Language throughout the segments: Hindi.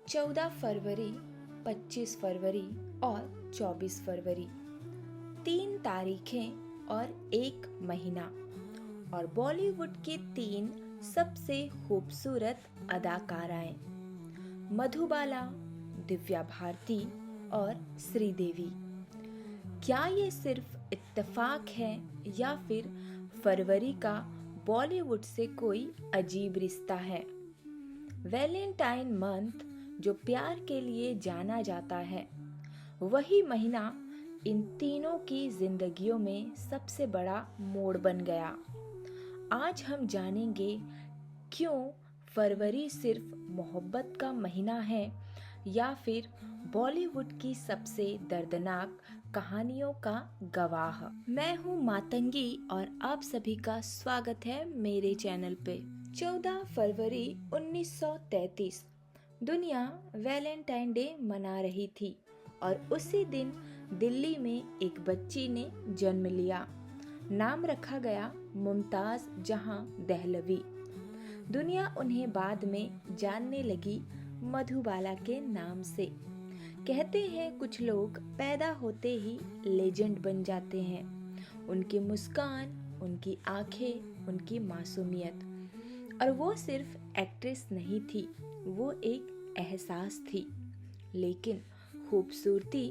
14 फरवरी, 25 फरवरी और 24 फरवरी, 3 तारीखें और 1 महीना। और बॉलीवुड की 3 सबसे खूबसूरत अदाकाराएं मधुबाला, दिव्या भारती और श्रीदेवी। क्या ये सिर्फ इत्तेफाक है या फिर फरवरी का बॉलीवुड से कोई अजीब रिश्ता है? वैलेंटाइन मंथ जो प्यार के लिए जाना जाता है, वही महीना इन तीनों की जिंदगियों में सबसे बड़ा मोड़ बन गया। आज हम जानेंगे क्यों फरवरी सिर्फ मोहब्बत का महीना है या फिर बॉलीवुड की सबसे दर्दनाक कहानियों का गवाह। मैं हूँ मातंगी और आप सभी का स्वागत है मेरे चैनल पे। 14 फरवरी 1933 दुनिया वैलेंटाइन डे मना रही थी और उसी दिन दिल्ली में एक बच्ची ने जन्म लिया। नाम रखा गया मुमताज जहां दहलवी। दुनिया उन्हें बाद में जानने लगी मधुबाला के नाम से। कहते हैं कुछ लोग पैदा होते ही लेजेंड बन जाते हैं। उनकी मुस्कान, उनकी आंखें, उनकी मासूमियत। और वो सिर्फ एक्ट्रेस नहीं थी, वो एक एहसास थी। लेकिन खूबसूरती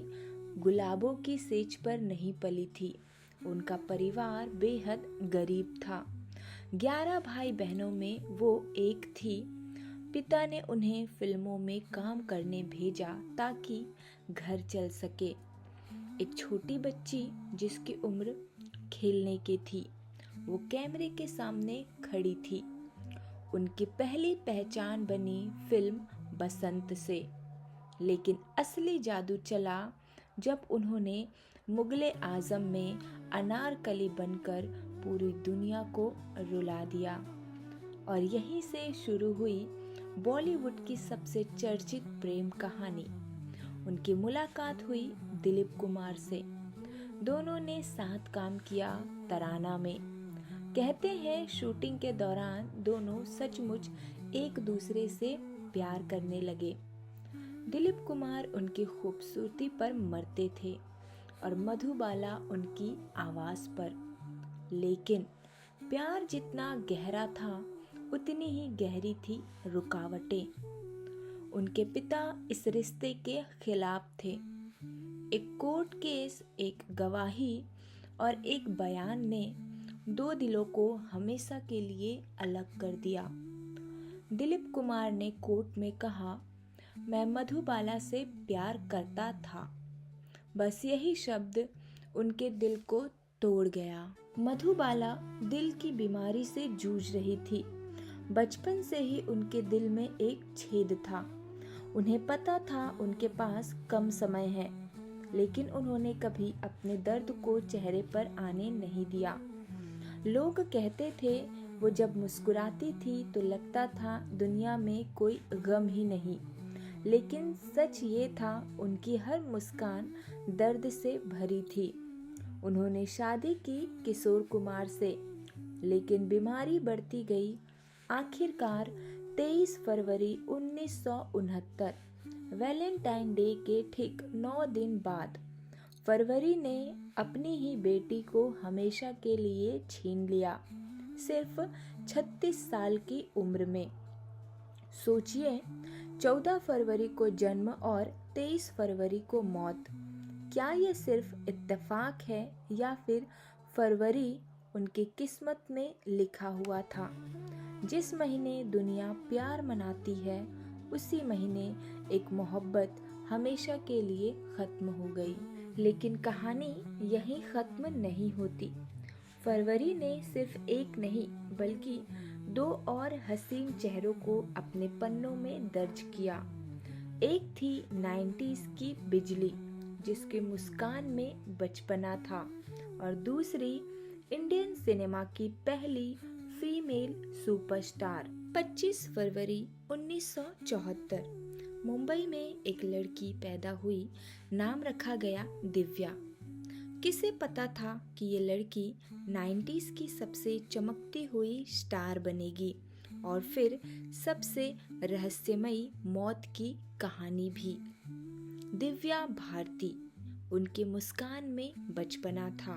गुलाबों की सेज पर नहीं पली थी। उनका परिवार बेहद गरीब था। 11 भाई बहनों में वो एक थी। पिता ने उन्हें फिल्मों में काम करने भेजा ताकि घर चल सके। एक छोटी बच्ची जिसकी उम्र खेलने की थी, वो कैमरे के सामने खड़ी थी। उनकी पहली पहचान बनी फिल्म बसंत से। लेकिन असली जादू चला जब उन्होंने मुगले आजम में अनारकली बनकर पूरी दुनिया को रुला दिया। और यहीं से शुरू हुई बॉलीवुड की सबसे चर्चित प्रेम कहानी। उनकी मुलाकात हुई दिलीप कुमार से। दोनों ने साथ काम किया तराना में। कहते हैं शूटिंग के दौरान दोनों सचमुच एक दूसरे से प्यार करने लगे। दिलीप कुमार उनकी खूबसूरती पर मरते थे और मधुबाला उनकी आवाज पर। लेकिन प्यार जितना गहरा था, उतनी ही गहरी थी रुकावटें। उनके पिता इस रिश्ते के खिलाफ थे। एक कोर्ट केस, एक गवाही और एक बयान ने 2 दिलों को हमेशा के लिए अलग कर दिया। दिलीप कुमार ने कोर्ट में कहा, मैं मधुबाला से प्यार करता था। बस यही शब्द उनके दिल को तोड़ गया। मधुबाला दिल की बीमारी से जूझ रही थी। बचपन से ही उनके दिल में एक छेद था। उन्हें पता था उनके पास कम समय है, लेकिन उन्होंने कभी अपने दर्द को चेहरे पर आने नहीं दिया। लोग कहते थे वो जब मुस्कुराती थी तो लगता था दुनिया में कोई गम ही नहीं। लेकिन सच ये था, उनकी हर मुस्कान दर्द से भरी थी। उन्होंने शादी की किशोर कुमार से, लेकिन बीमारी बढ़ती गई। आखिरकार 23 फरवरी 1969 वैलेंटाइन डे के ठीक 9 दिन बाद फरवरी ने अपनी ही बेटी को हमेशा के लिए छीन लिया, सिर्फ 36 साल की उम्र में। सोचिए, 14 फरवरी को जन्म और 23 फरवरी को मौत। क्या ये सिर्फ इत्तेफाक है या फिर फरवरी उनकी किस्मत में लिखा हुआ था? जिस महीने दुनिया प्यार मनाती है, उसी महीने एक मोहब्बत हमेशा के लिए खत्म हो गई। लेकिन कहानी यहीं खत्म नहीं होती। फरवरी ने सिर्फ एक नहीं बल्कि 2 और हसीन चेहरों को अपने पन्नों में दर्ज किया। एक थी 90s की बिजली, जिसके मुस्कान में बचपना था, और दूसरी इंडियन सिनेमा की पहली फीमेल सुपरस्टार। 25 फरवरी 1974 मुंबई में एक लड़की पैदा हुई। नाम रखा गया दिव्या। किसे पता था कि ये लड़की 90s की सबसे चमकती हुई स्टार बनेगी और फिर सबसे रहस्यमयी मौत की कहानी भी। दिव्या भारती, उनके मुस्कान में बचपना था,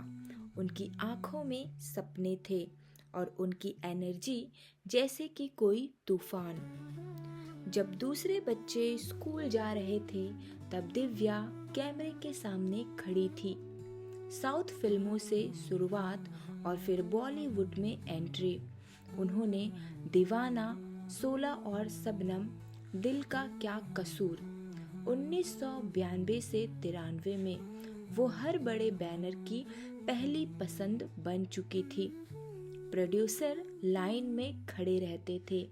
उनकी आंखों में सपने थे और उनकी एनर्जी जैसे कि कोई तूफान। जब दूसरे बच्चे स्कूल जा रहे थे तब दिव्या कैमरे के सामने खड़ी थी। साउथ फिल्मों से शुरुआत और फिर बॉलीवुड में एंट्री। उन्होंने दीवाना, 16 और शबनम, दिल का क्या कसूर। 1992 से 93 में वो हर बड़े बैनर की पहली पसंद बन चुकी थी। प्रोड्यूसर लाइन में खड़े रहते थे।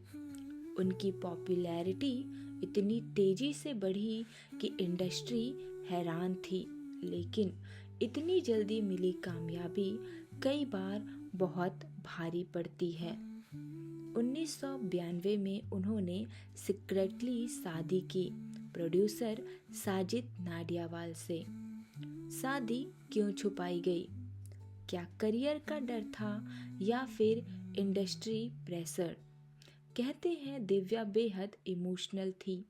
उनकी पॉपुलैरिटी इतनी तेजी से बढ़ी कि इंडस्ट्री हैरान थी, लेकिन इतनी जल्दी मिली कामयाबी कई बार बहुत भारी पड़ती है। 1992 में उन्होंने सीक्रेटली शादी की प्रोड्यूसर साजिद नाडियावाल से। शादी क्यों छुपाई गई? क्या करियर का डर था या फिर इंडस्ट्री प्रेशर? कहते हैं दिव्या बेहद इमोशनल थी,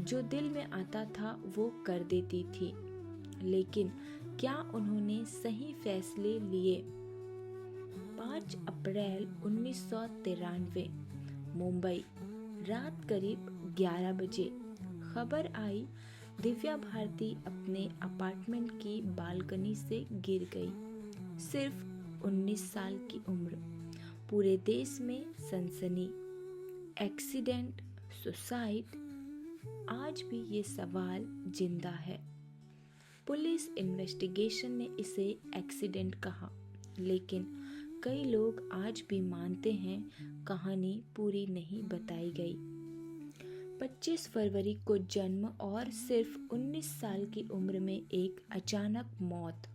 जो दिल में आता था वो कर देती थी। लेकिन क्या उन्होंने सही फैसले लिए? 5 अप्रैल 1993 मुंबई, रात करीब 11 बजे खबर आई, दिव्या भारती अपने अपार्टमेंट की बालकनी से गिर गई। सिर्फ 19 साल की उम्र। पूरे देश में सनसनी। एक्सीडेंट, सुसाइड, आज भी ये सवाल जिंदा है। पुलिस इन्वेस्टिगेशन ने इसे एक्सीडेंट कहा, लेकिन कई लोग आज भी मानते हैं कहानी पूरी नहीं बताई गई। 25 फरवरी को जन्म और सिर्फ 19 साल की उम्र में एक अचानक मौत।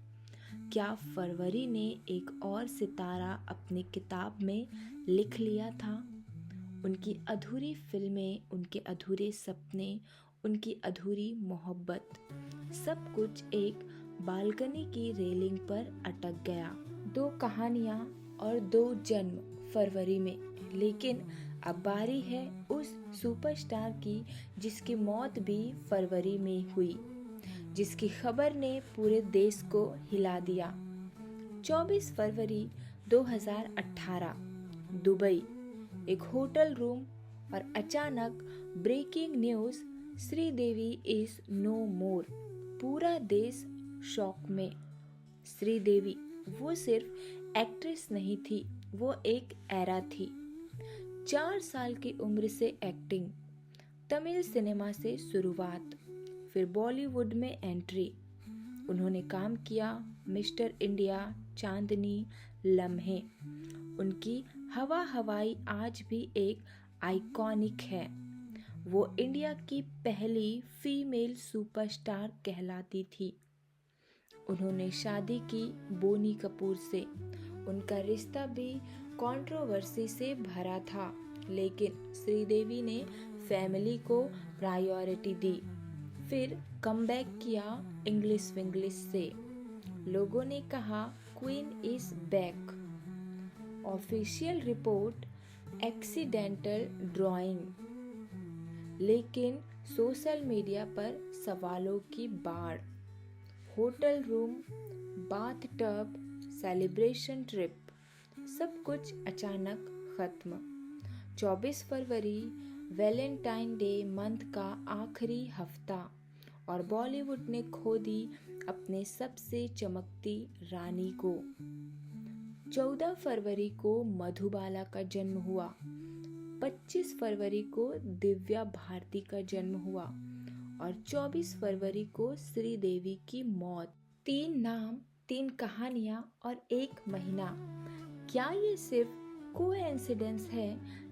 क्या फरवरी ने एक और सितारा अपनी किताब में लिख लिया था? उनकी अधूरी फिल्में, उनके अधूरे सपने, उनकी अधूरी मोहब्बत, सब कुछ एक बालकनी की रेलिंग पर अटक गया। 2 कहानियाँ और 2 जन्म फरवरी में, लेकिन अब बारी है उस सुपरस्टार की जिसकी मौत भी फरवरी में हुई, जिसकी खबर ने पूरे देश को हिला दिया। 24 फरवरी 2018 दुबई, एक होटल रूम और अचानक breaking news, Sridevi is no more. पूरा देश शॉक में। श्रीदेवी वो सिर्फ एक्ट्रेस नहीं थी, वो एक एरा थी। 4 साल की उम्र से एक्टिंग, तमिल सिनेमा से शुरुआत, फिर बॉलीवुड में एंट्री। उन्होंने काम किया मिस्टर इंडिया, चांदनी, लम्हे। उनकी हवा हवाई आज भी एक आइकॉनिक है। वो इंडिया की पहली फीमेल सुपरस्टार कहलाती थी। उन्होंने शादी की बोनी कपूर से। उनका रिश्ता भी कंट्रोवर्सी से भरा था, लेकिन श्रीदेवी ने फैमिली को प्रायोरिटी दी। फिर कमबैक किया इंग्लिश विंग्लिश से। लोगों ने कहा queen is back. Official report accidental drawing, लेकिन सोशल मीडिया पर सवालों की बाढ़। Hotel room, bathtub, celebration trip, सब कुछ अचानक खत्म। 24 फरवरी वैलेंटाइन डे मंथ का आखिरी हफ्ता और बॉलीवुड ने खो दी अपने सबसे चमकती रानी को। 14 फरवरी को मधुबाला का जन्म हुआ। 25 फरवरी को दिव्या भारती का जन्म हुआ और 24 फरवरी को श्रीदेवी की मौत। 3 नाम, 3 कहानियां और 1 महीना। क्या ये सिर्फ कोइंसिडेंस है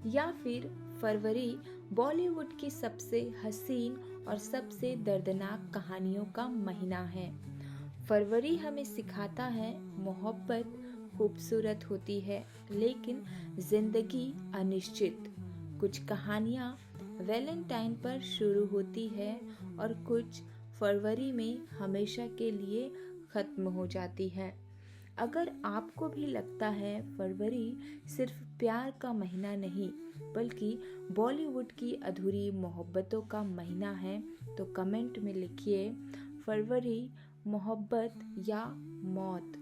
या फिर फरवरी बॉलीवुड की सबसे हसीन और सबसे दर्दनाक कहानियों का महीना है? फरवरी हमें सिखाता है मोहब्बत खूबसूरत होती है, लेकिन जिंदगी अनिश्चित। कुछ कहानियाँ वैलेंटाइन पर शुरू होती है और कुछ फरवरी में हमेशा के लिए ख़त्म हो जाती है। अगर आपको भी लगता है फरवरी सिर्फ प्यार का महीना नहीं, बल्कि बॉलीवुड की अधूरी मोहब्बतों का महीना है, तो कमेंट में लिखिए फरवरी, मोहब्बत या मौत।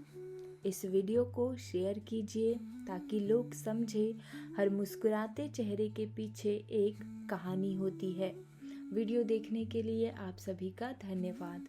इस वीडियो को शेयर कीजिए ताकि लोग समझें हर मुस्कुराते चेहरे के पीछे एक कहानी होती है। वीडियो देखने के लिए आप सभी का धन्यवाद।